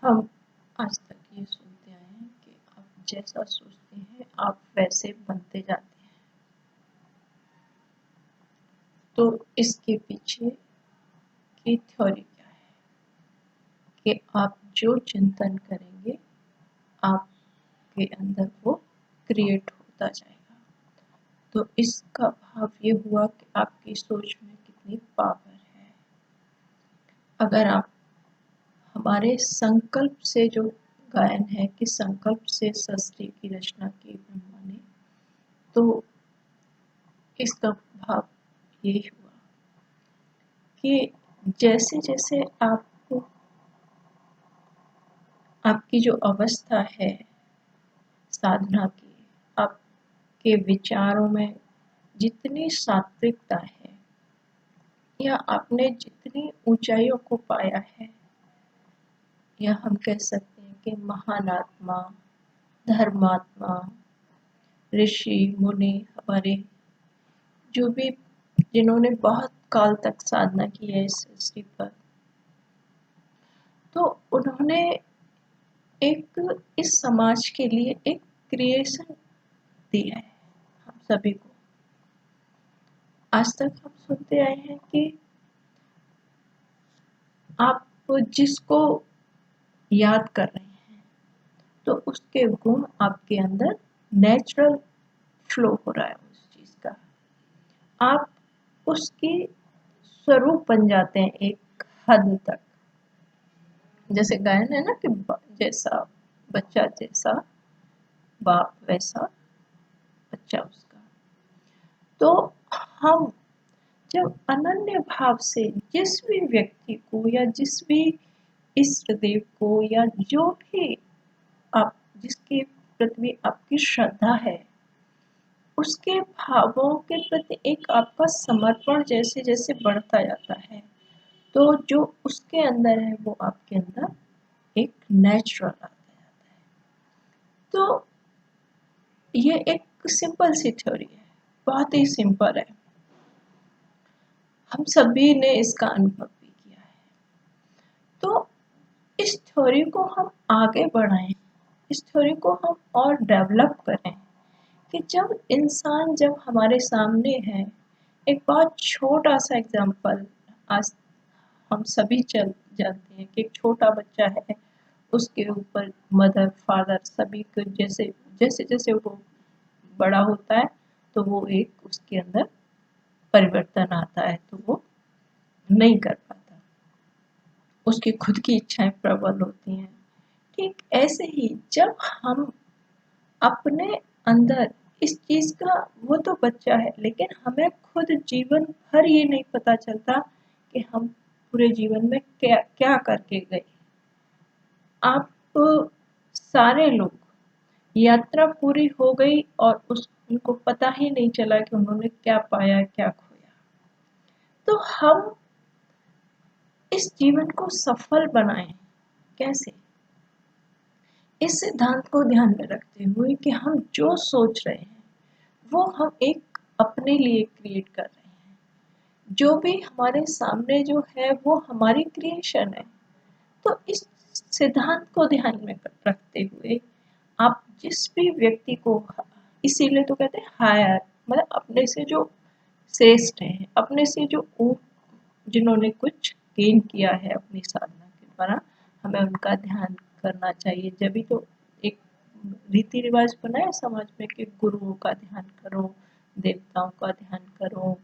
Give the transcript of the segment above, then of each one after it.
हम आज तक ये सुनते आए हैं कि आप जैसा सोचते हैं आप वैसे बनते जाते हैं। तो इसके पीछे की थ्योरी क्या है कि आप जो चिंतन करेंगे आपके अंदर वो क्रिएट होता जाएगा। तो इसका भाव ये हुआ कि आपकी सोच में कितनी पावर है। अगर आप हमारे संकल्प से जो गायन है कि संकल्प से सृष्टि की रचना की ब्रह्मा ने, तो इसका भाव यही हुआ कि जैसे जैसे आपको आपकी जो अवस्था है साधना की, आपके विचारों में जितनी सात्विकता है या आपने जितनी ऊंचाइयों को पाया है, या हम कह सकते हैं कि महान आत्मा, धर्मात्मा, ऋषि मुनि हमारे जो भी जिन्होंने बहुत काल तक साधना की है इस सृष्टि पर, तो उन्होंने एक इस समाज के लिए एक क्रिएशन दिया है हम सभी को। आज तक हम सुनते आए हैं कि आप जिसको याद कर रहे हैं तो उसके गुण आपके अंदर नेचुरल फ्लो हो रहा है उस चीज का। आप उसकी स्वरूप बन जाते हैं एक हद तक। जैसे गायन है ना कि जैसा बच्चा जैसा बाप वैसा बच्चा उसका। तो हम जब अनन्य भाव से जिस भी व्यक्ति को या जिस भी इष्ट देव को या जो भी आप जिसके प्रति आपकी श्रद्धा है, उसके भावों के प्रति एक आपका समर्पण जैसे जैसे बढ़ता जाता है, तो जो उसके अंदर है वो आपके अंदर एक नेचुरल आता जाता है। तो ये एक सिंपल सी थ्योरी है, बहुत ही सिंपल है। हम सभी ने इसका अनुभव भी किया है। तो इस थ्योरी को हम आगे बढ़ाएं, इस थ्योरी को हम और डेवलप करें कि जब हमारे सामने है, एक बहुत छोटा सा एग्जांपल आज हम सभी चल जानते हैं कि एक छोटा बच्चा है, उसके ऊपर मदर फादर सभी को जैसे जैसे जैसे वो बड़ा होता है तो वो एक उसके अंदर परिवर्तन आता है, तो वो नहीं कर पाता, उसकी खुद की इच्छाएं प्रबल होती हैं। ठीक ऐसे ही जब हम अपने अंदर इस चीज का, वो तो बच्चा है लेकिन हमें खुद जीवन भर ये नहीं पता चलता कि हम पूरे जीवन में क्या क्या करके गए। आप सारे लोग यात्रा पूरी हो गई और उनको पता ही नहीं चला कि उन्होंने क्या पाया क्या खोया। तो हम इस जीवन को सफल बनाएं कैसे? इस सिद्धांत को ध्यान में रखते हुए कि हम जो सोच रहे हैं वो हम एक अपने लिए क्रिएट कर रहे हैं। जो भी हमारे सामने जो है वो हमारी क्रिएशन है। तो इस सिद्धांत को ध्यान में रखते हुए आप जिस भी व्यक्ति को, इसीलिए तो कहते हैं हायर, मतलब अपने से जो श्रेष्ठ हैं, अपने से जो जिन्होंने कुछ गेन किया है अपनी साधना के द्वारा, हमें उनका ध्यान करना चाहिए। जब भी तो एक रीति रिवाज बना है समाज में कि गुरुओं का ध्यान करो, देवताओं का ध्यान करो,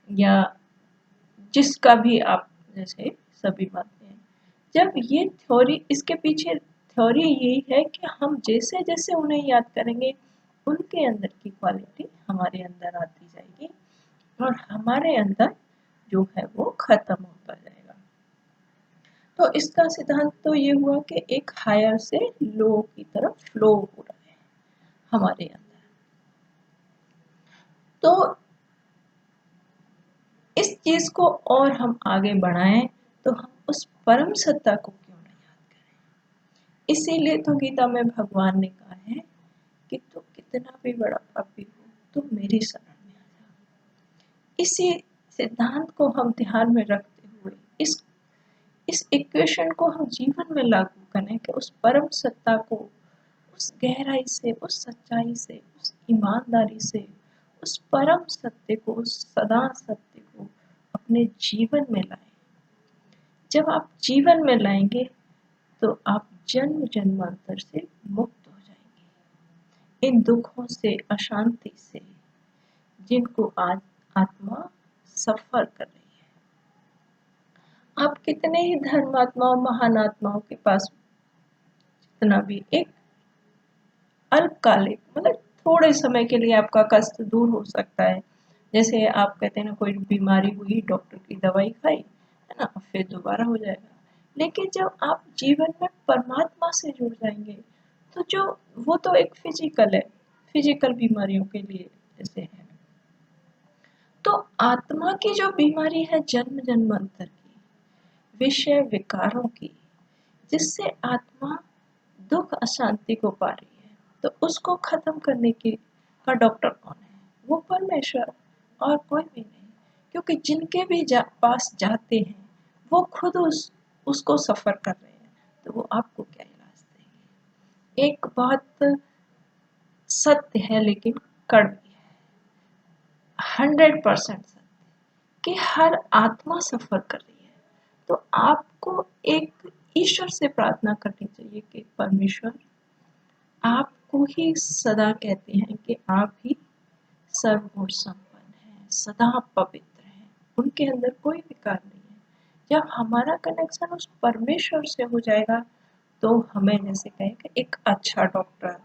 या जिसका भी आप जैसे सभी बातें हैं। जब ये थ्योरी, इसके पीछे थ्योरी यही है कि हम जैसे जैसे उन्हें याद करेंगे उनके अंदर की क्वालिटी हमारे अंदर आती जाएगी और हमारे अंदर जो है वो खत्म होता जाएगा। तो इसका सिद्धांत तो ये हुआ कि एक हायर से लो की तरफ फ्लो हो रहा है हमारे अंदर। तो इस चीज को और हम आगे बढ़ाएं तो हम उस परम सत्ता को क्यों नहीं याद करें। इसीलिए तो गीता में भगवान ने कहा है कि तू कितना भी बड़ा पापी हो तो मेरी शरण में आ जा। इसी सिद्धांत को हम ध्यान में रखते हुए इस इक्वेशन को हम जीवन में लागू करें कि उस परम सत्ता को, उस गहराई से, उस सच्चाई से, उस ईमानदारी से, उस परम सत्य को, उस सदा सत्य को अपने जीवन में लाएं। जब आप जीवन में लाएंगे तो आप जन्म जन्मांतर से मुक्त हो जाएंगे, इन दुखों से, अशांति से, जिनको आज आत्मा सफर कर रही है। आप कितने ही धर्मात्माओं, महान आत्माओं के पास जितना भी एक अल्पकालिक, मतलब थोड़े समय के लिए आपका कष्ट दूर हो सकता है। जैसे आप कहते हैं ना, कोई बीमारी हुई, डॉक्टर की दवाई खाई, है ना, फिर दोबारा हो जाएगा। लेकिन जब आप जीवन में परमात्मा से जुड़ जाएंगे तो जो वो तो एक फिजिकल है, फिजिकल बीमारियों के लिए जैसे है। तो आत्मा की जो बीमारी है जन्म जन्मांतर की, विषय विकारों की, जिससे आत्मा दुख अशांति को पा रही है, तो उसको खत्म करने की का डॉक्टर कौन है? वो परमेश्वर, और कोई भी नहीं। क्योंकि जिनके भी पास जाते हैं वो खुद उसको सफर कर रहे हैं, तो वो आपको क्या इलाज देंगे? एक बात सत्य है लेकिन कड़वी है, 100% सत्य, कि हर आत्मा सफर कर रही है। तो आपको एक ईश्वर से प्रार्थना करनी चाहिए कि परमेश्वर, आपको ही सदा कहते हैं कि आप ही सर्वगुण संपन्न हैं, सदा पवित्र हैं, उनके अंदर कोई विकार नहीं है। जब हमारा कनेक्शन उस परमेश्वर से हो जाएगा तो हमें, जैसे कहें कि एक अच्छा डॉक्टर,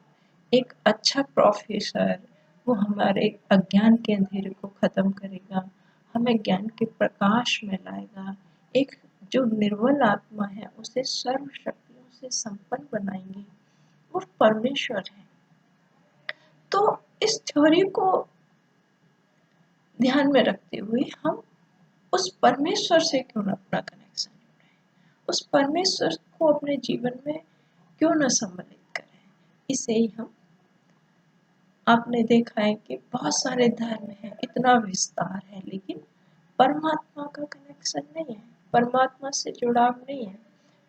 एक अच्छा प्रोफेसर, वो हमारे अज्ञान के अंधेरे को खत्म करेगा, हमें ज्ञान के प्रकाश में लाएगा। एक जो निर्मल आत्मा है उसे सर्व शक्तियों से संपन्न बनाएंगे, वो परमेश्वर है। तो इस थ्योरी को ध्यान में रखते हुए हम उस परमेश्वर से क्यों न अपना कनेक्शन जोड़ें, उस परमेश्वर को अपने जीवन में क्यों न सम्मिलित करें। इसे ही हम, आपने देखा है कि बहुत सारे धर्म हैं, इतना विस्तार है, लेकिन परमात्मा का कनेक्शन नहीं है, परमात्मा से जुड़ाव नहीं है।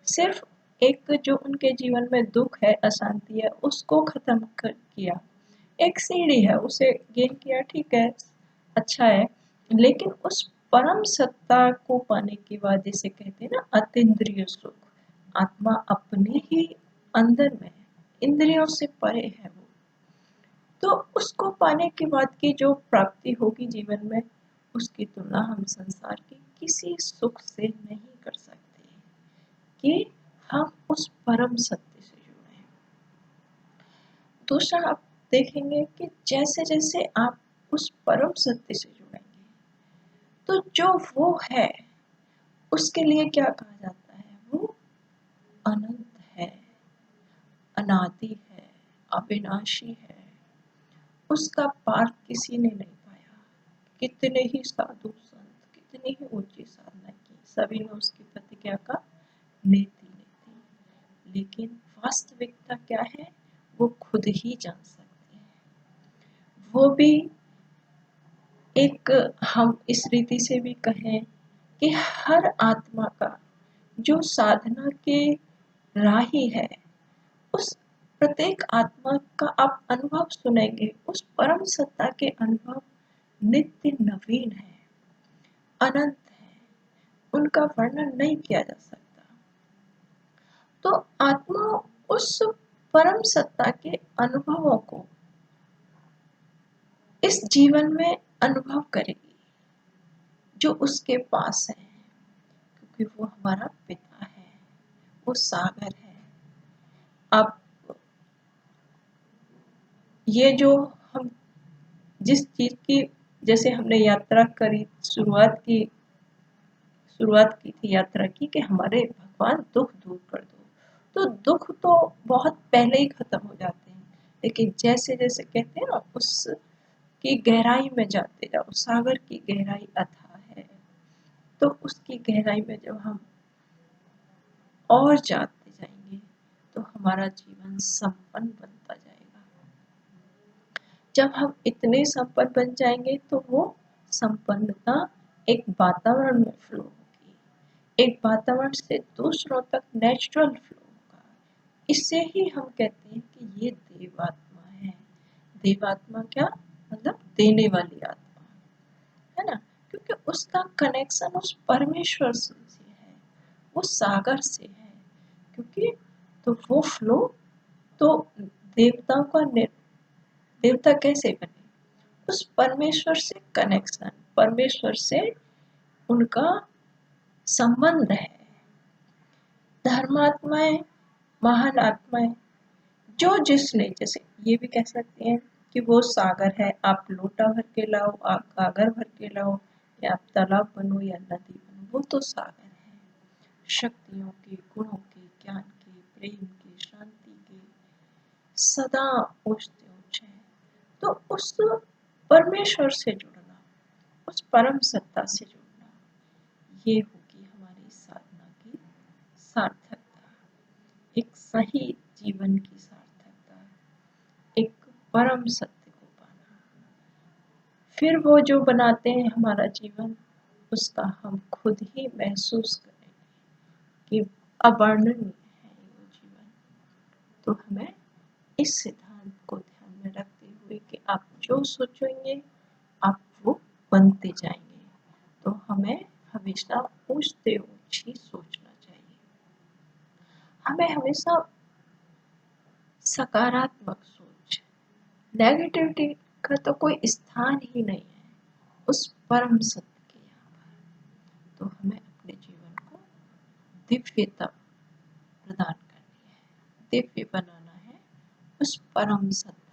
सिर्फ एक जो उनके जीवन में दुख है, अशांति है, उसको खत्म कर किया, एक सीढ़ी है, उसे गेन किया, ठीक है, अच्छा है। लेकिन उस परम सत्ता को पाने के बाद, जिसे कहते हैं ना अतीन्द्रिय सुख, आत्मा अपने ही अंदर में है, इंद्रियों से परे है वो, तो उसको पाने के बाद की जो प्राप्ति होगी जीवन में, उसकी तुलना हम संसार के किसी सुख से नहीं कर सकते, कि हम उस परम सत्य से जुड़े। दूसरा, आप देखेंगे कि जैसे जैसे आप उस परम सत्य से जुड़ेंगे तो जो वो है उसके लिए क्या कहा जाता है? वो अनंत है, अनादि है, अविनाशी है, उसका पार किसी ने नहीं पाया। कितने ही साधु संत, कितनी ही ऊंची साधना की, सभी ने उसकी प्रतिज्ञा का नेति नेति, लेकिन वास्तविकता क्या है वो खुद ही जान सकते हैं। वो भी एक, हम इस रीति से भी कहें कि हर आत्मा का जो साधना के राही है, उस प्रत्येक आत्मा का आप अनुभव सुनेंगे, उस परम सत्ता के अनुभव नित्य नवीन है, अनंत है, उनका वर्णन नहीं किया जा सकता। तो आत्मा उस परम सत्ता के अनुभवों को इस जीवन में अनुभव करेगी जो उसके पास है, क्योंकि वो हमारा पिता है, वो सागर है। आप ये जो हम जिस चीज की, जैसे हमने यात्रा करी, शुरुआत की थी यात्रा की, कि हमारे भगवान दुख दूर कर दो, तो दुख तो बहुत पहले ही खत्म हो जाते हैं, लेकिन जैसे जैसे कहते हैं ना, उस की गहराई में जाते जाओ, सागर की गहराई अथाह है, तो उसकी गहराई में जब हम और जाते जाएंगे तो हमारा जीवन संपन्न बनता जाएगा। जब हम इतने संपन्न बन जाएंगे तो वो संपन्नता एक वातावरण में फ्लो होगी, एक वातावरण से दूसरों तक नेचुरल फ्लो होगा। इससे ही हम कहते हैं कि ये देवात्मा है। देवात्मा क्या मतलब देने वाली आत्मा, है ना, क्योंकि उसका कनेक्शन उस परमेश्वर से है, वो सागर से है। क्योंकि तो वो फ्लो तो देवताओं का देवता कैसे बने, उस परमेश्वर से कनेक्शन, परमेश्वर से उनका संबंध है। धर्मात्माएं, महान आत्माएं, जो जिसने, जैसे ये भी कह सकते हैं कि वो सागर है, आप लोटा भर के लाओ, आप गागर भर के लाओ, या आप तालाब बनो या नदी बनो, वो तो सागर है। शक्तियों के, गुणों के, ज्ञान के, प्रेम के, शांति के, सदा पूछते ऊंचे हैं। तो उस परमेश्वर से जुड़ना, उस परम सत्ता से जुड़ना, ये होगी हमारी साधना की सार्थकता, एक सही जीवन की सार्थकता, एक परम सत्य को पाना। फिर वो जो बनाते हैं हमारा जीवन, उसका हम खुद ही महसूस करेंगे कि अवर्णनीय है वो जीवन। तो हमें इस सिद्धांत को ध्यान में रखते हुए कि आप जो सोचेंगे आप वो बनते जाएंगे, तो हमें हमेशा ऊंचते ऊंच ही सोचना चाहिए। हमें हमेशा सकारात्मक सोच, नेगेटिविटी का तो कोई स्थान ही नहीं है उस परम सत्य के यहाँ पर। तो हमें अपने जीवन को दिव्यता प्रदान करनी है, दिव्य बनाना है उस परम सत्य